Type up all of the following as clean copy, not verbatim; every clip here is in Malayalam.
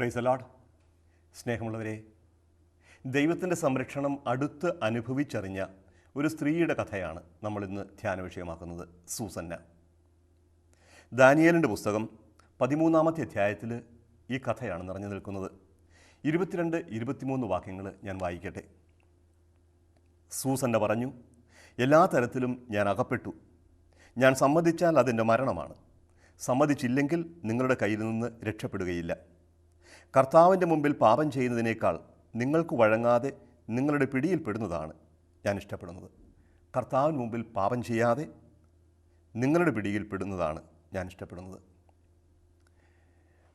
Praise the Lord. സ്നേഹമുള്ളവരെ, ദൈവത്തിൻ്റെ സംരക്ഷണം അടുത്ത് അനുഭവിച്ചറിഞ്ഞ ഒരു സ്ത്രീയുടെ കഥയാണ് നമ്മളിന്ന് ധ്യാന വിഷയമാക്കുന്നത്. സൂസന്ന. ദാനിയേലിൻ്റെ പുസ്തകം 13-ാമത്തെ അധ്യായത്തിൽ ഈ കഥയാണ് നിറഞ്ഞു നിൽക്കുന്നത്. 22-23 വാക്യങ്ങൾ ഞാൻ വായിക്കട്ടെ. സൂസന്ന പറഞ്ഞു, എല്ലാ തരത്തിലും ഞാൻ അകപ്പെട്ടു. ഞാൻ സമ്മതിച്ചാൽ അതെൻ്റെ മരണമാണ്. സമ്മതിച്ചില്ലെങ്കിൽ നിങ്ങളുടെ കയ്യിൽ നിന്ന് രക്ഷപ്പെടുകയില്ല. കർത്താവിൻ്റെ മുമ്പിൽ പാപം ചെയ്യുന്നതിനേക്കാൾ നിങ്ങൾക്ക് വഴങ്ങാതെ നിങ്ങളുടെ പിടിയിൽപ്പെടുന്നതാണ് ഞാൻ ഇഷ്ടപ്പെടുന്നത്. കർത്താവിന് മുമ്പിൽ പാപം ചെയ്യാതെ നിങ്ങളുടെ പിടിയിൽപ്പെടുന്നതാണ് ഞാൻ ഇഷ്ടപ്പെടുന്നത്.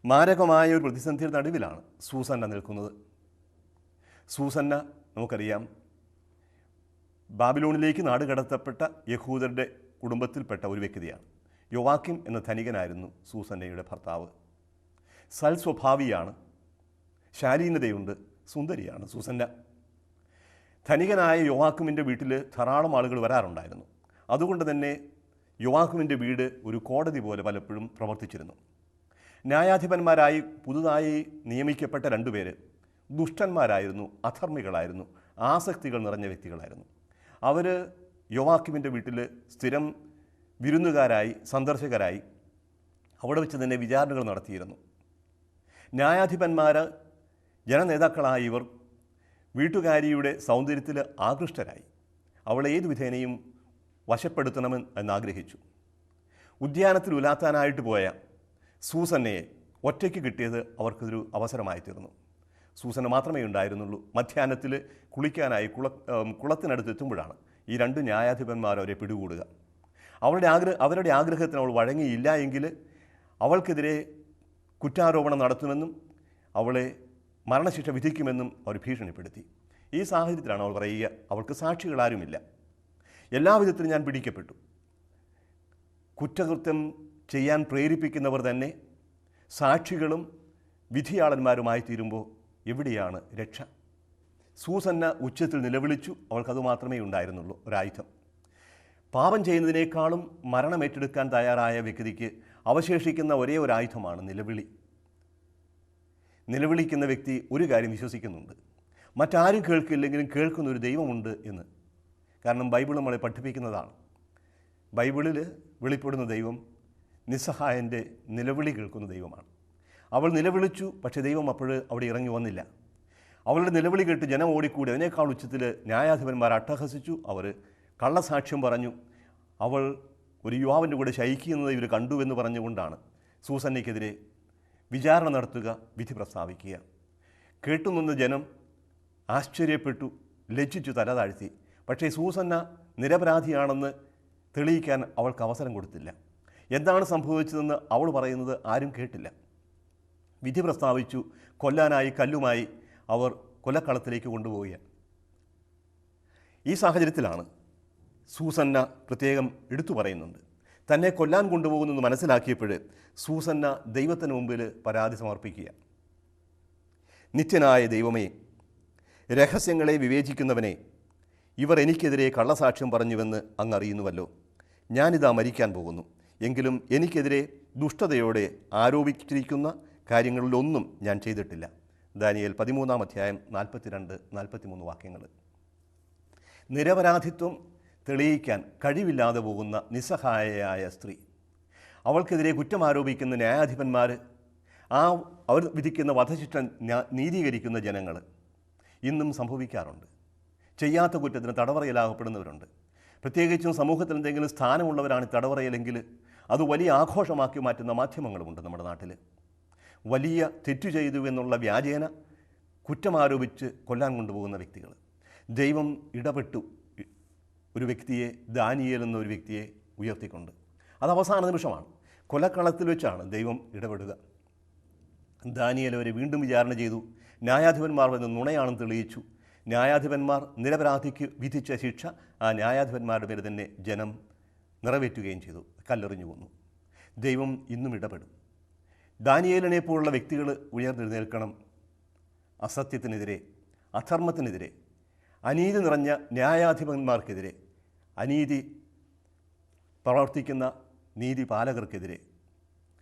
മാരകമായ ഒരു പ്രതിസന്ധിയുടെ നടുവിലാണ് സൂസന്ന നിൽക്കുന്നത്. സൂസന്ന നമുക്കറിയാം, ബാബിലോണിലേക്ക് നാടുകടത്തപ്പെട്ട യഹൂദരുടെ കുടുംബത്തിൽപ്പെട്ട ഒരു വ്യക്തിയാണ്. യോവാക്കിം എന്ന ധനികനായിരുന്നു സൂസന്നയുടെ ഭർത്താവ്. സൽസ്വഭാവിയാണ്, ശാലീനതയുണ്ട്, സുന്ദരിയാണ് സൂസന്ന. ധനികനായ യോവാക്കിമിൻ്റെ വീട്ടിൽ ധാരാളം ആളുകൾ വരാറുണ്ടായിരുന്നു. അതുകൊണ്ട് തന്നെ യോവാക്കിമിൻ്റെ വീട് ഒരു കോടതി പോലെ പലപ്പോഴും പ്രവർത്തിച്ചിരുന്നു. ന്യായാധിപന്മാരായി പുതുതായി നിയമിക്കപ്പെട്ട 2 പേര് ദുഷ്ടന്മാരായിരുന്നു, അധർമ്മികളായിരുന്നു, ആസക്തികൾ നിറഞ്ഞ വ്യക്തികളായിരുന്നു. അവർ യോവാക്കിമിൻ്റെ വീട്ടിൽ സ്ഥിരം വിരുന്നുകാരായി, സന്ദർശകരായി അവിടെ വെച്ച് തന്നെ വിചാരണകൾ നടത്തിയിരുന്നു. ന്യായാധിപന്മാർ, ജനനേതാക്കളായ ഇവർ വീട്ടുകാരിയുടെ സൗന്ദര്യത്തിൽ ആകൃഷ്ടരായി അവളെ ഏതു വിധേനയും വശപ്പെടുത്തണമെന്നാഗ്രഹിച്ചു. ഉദ്യാനത്തിൽ ഉലാത്താനായിട്ട് പോയ സൂസന്നയെ ഒറ്റയ്ക്ക് കിട്ടിയത് അവർക്കൊരു അവസരമായി തീർന്നു. സൂസന്ന മാത്രമേ ഉണ്ടായിരുന്നുള്ളൂ. മധ്യാഹ്നത്തിൽ കുളിക്കാനായി കുളത്തിനടുത്ത് എത്തുമ്പോഴാണ് ഈ 2 ന്യായാധിപന്മാർ അവരെ പിടികൂടുക. അവരുടെ ആഗ്രഹത്തിന് അവൾ വഴങ്ങിയില്ല എങ്കിൽ അവൾക്കെതിരെ കുറ്റാരോപണം നടത്തുമെന്നും അവളെ മരണശിക്ഷ വിധിക്കുമെന്നും അവർ ഭീഷണിപ്പെടുത്തി. ഈ സാഹചര്യത്തിലാണ് അവൾ പറയുക, അവൾക്ക് സാക്ഷികളാരുമില്ല, എല്ലാവിധത്തിലും ഞാൻ പിടിക്കപ്പെട്ടു. കുറ്റകൃത്യം ചെയ്യാൻ പ്രേരിപ്പിക്കുന്നവർ തന്നെ സാക്ഷികളും വിധിയാളന്മാരുമായി തീരുമ്പോൾ എവിടെയാണ് രക്ഷ? സൂസന്ന ഉച്ചത്തിൽ നിലവിളിച്ചു. അവൾക്കത് മാത്രമേ ഉണ്ടായിരുന്നുള്ളൂ, ഒരായുധം. പാപം ചെയ്യുന്നതിനേക്കാളും മരണം ഏറ്റെടുക്കാൻ തയ്യാറായ വ്യക്തിക്ക് അവശേഷിക്കുന്ന ഒരേ ഒരു ആയുധമാണ് നിലവിളി. നിലവിളിക്കുന്ന വ്യക്തി ഒരു കാര്യം വിശ്വസിക്കുന്നുണ്ട്, മറ്റാരും കേൾക്കില്ലെങ്കിലും കേൾക്കുന്നൊരു ദൈവമുണ്ട് എന്ന്. കാരണം ബൈബിൾ നമ്മളെ പഠിപ്പിക്കുന്നതാണ്. ബൈബിളിൽ വെളിപ്പെടുന്ന ദൈവം നിസ്സഹായൻ്റെ നിലവിളി കേൾക്കുന്ന ദൈവമാണ്. അവൾ നിലവിളിച്ചു, പക്ഷേ ദൈവം അപ്പോൾ അവിടെ ഇറങ്ങി വന്നില്ല. അവളുടെ നിലവിളി കേട്ട് ജനം ഓടിക്കൂടി. അതിനേക്കാൾ ഉച്ചത്തിൽ ന്യായാധിപന്മാർ അട്ടഹസിച്ചു. അവർ കള്ളസാക്ഷ്യം പറഞ്ഞു. അവൾ ഒരു യുവാവിൻ്റെ കൂടെ ശയിക്കുന്നത് ഇവർ കണ്ടുവെന്ന് പറഞ്ഞുകൊണ്ടാണ് സൂസന്നയ്ക്കെതിരെ വിചാരണ നടത്തുക, വിധി പ്രസ്താവിക്കുക. കേട്ടുനിന്ന ജനം ആശ്ചര്യപ്പെട്ടു, ലജ്ജിച്ചു, തല താഴ്ത്തി. പക്ഷേ സൂസന്ന നിരപരാധിയാണെന്ന് തെളിയിക്കാൻ അവൾക്ക് അവസരം കൊടുത്തില്ല. എന്താണ് സംഭവിച്ചതെന്ന് അവൾ പറയുന്നത് ആരും കേട്ടില്ല. വിധി പ്രസ്താവിച്ചു. കൊല്ലാനായി കല്ലുമായി അവർ കൊലക്കളത്തിലേക്ക് കൊണ്ടുപോവുകയാണ്. ഈ സാഹചര്യത്തിലാണ് സൂസന്ന പ്രത്യേകം എടുത്തു പറയുന്നുണ്ട്. തന്നെ കൊല്ലാൻ കൊണ്ടുപോകുന്നെന്ന് മനസ്സിലാക്കിയപ്പോൾ സൂസന്ന ദൈവത്തിന് മുമ്പിൽ പരാതി സമർപ്പിക്കുക. നിത്യനായ ദൈവമേ, രഹസ്യങ്ങളെ വിവേചിക്കുന്നവനെ, ഇവർ എനിക്കെതിരെ കള്ളസാക്ഷ്യം പറഞ്ഞുവെന്ന് അങ്ങ് അറിയുന്നുവല്ലോ. ഞാനിതാ മരിക്കാൻ പോകുന്നു. എങ്കിലും എനിക്കെതിരെ ദുഷ്ടതയോടെ ആരോപിച്ചിരിക്കുന്ന കാര്യങ്ങളിലൊന്നും ഞാൻ ചെയ്തിട്ടില്ല. ദാനിയേൽ 13-ാം അധ്യായം 42-43 വാക്യങ്ങൾ. നിരപരാധിത്വം തെളിയിക്കാൻ കഴിവില്ലാതെ പോകുന്ന നിസ്സഹായയായ സ്ത്രീ, അവൾക്കെതിരെ കുറ്റം ആരോപിക്കുന്ന ന്യായാധിപന്മാർ, അവർ വിധിക്കുന്ന വധശിക്ഷ നീതീകരിക്കുന്ന ജനങ്ങൾ ഇന്നും സംഭവിക്കാറുണ്ട്. ചെയ്യാത്ത കുറ്റത്തിന് തടവറയിലാകപ്പെടുന്നവരുണ്ട്. പ്രത്യേകിച്ചും സമൂഹത്തിൽ എന്തെങ്കിലും സ്ഥാനമുള്ളവരാണ് തടവറയിലെങ്കിൽ അത് വലിയ ആഘോഷമാക്കി മാറ്റുന്ന മാധ്യമങ്ങളുമുണ്ട് നമ്മുടെ നാട്ടിൽ. വലിയ തെറ്റു ചെയ്തു എന്നുള്ള വ്യാജേന കുറ്റമാരോപിച്ച് കൊല്ലാൻ കൊണ്ടുപോകുന്ന വ്യക്തികൾ. ദൈവം ഇടപെട്ടു ഒരു വ്യക്തിയെ, ദാനിയേൽ എന്ന ഒരു വ്യക്തിയെ ഉയർത്തിക്കൊണ്ട്. അത് അവസാന നിമിഷമാണ്. കൊലക്കളത്തിൽ വെച്ചാണ് ദൈവം ഇടപെടുക. ദാനിയേൽ അവരെ വീണ്ടും വിചാരണ ചെയ്തു. ന്യായാധിപന്മാർ വന്ന് നുണയാണെന്ന് തെളിയിച്ചു. ന്യായാധിപന്മാർ നിരപരാധിക്ക് വിധിച്ച ശിക്ഷ ആ ന്യായാധിപന്മാരുടെ പേര് തന്നെ ജനം നിറവേറ്റുകയും ചെയ്തു. കല്ലെറിഞ്ഞു കൊന്നു. ദൈവം ഇന്നും ഇടപെടും. ദാനിയേലിനെ പോലുള്ള വ്യക്തികൾ ഉയർന്നെഴുന്നേൽക്കണം. അസത്യത്തിനെതിരെ, അധർമ്മത്തിനെതിരെ, അനീതി നിറഞ്ഞ ന്യായാധിപന്മാർക്കെതിരെ, അനീതി പ്രവർത്തിക്കുന്ന നീതിപാലകർക്കെതിരെ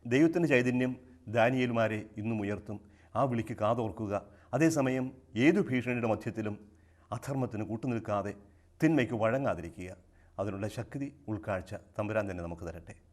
ദൈവത്തിൻ്റെ ചൈതന്യം ദാനിയേൽമാരെ ഇന്നും ഉയർത്തും. ആ വിളിക്ക് കാതോർക്കുക. അതേസമയം ഏതു ഭീഷണിയുടെ മധ്യത്തിലും അധർമ്മത്തിന് കൂട്ടുനിൽക്കാതെ തിന്മയ്ക്ക് വഴങ്ങാതിരിക്കുക. അതിനുള്ള ശക്തി, ഉൾക്കാഴ്ച തമ്പുരാൻ തന്നെ നമുക്ക് തരട്ടെ.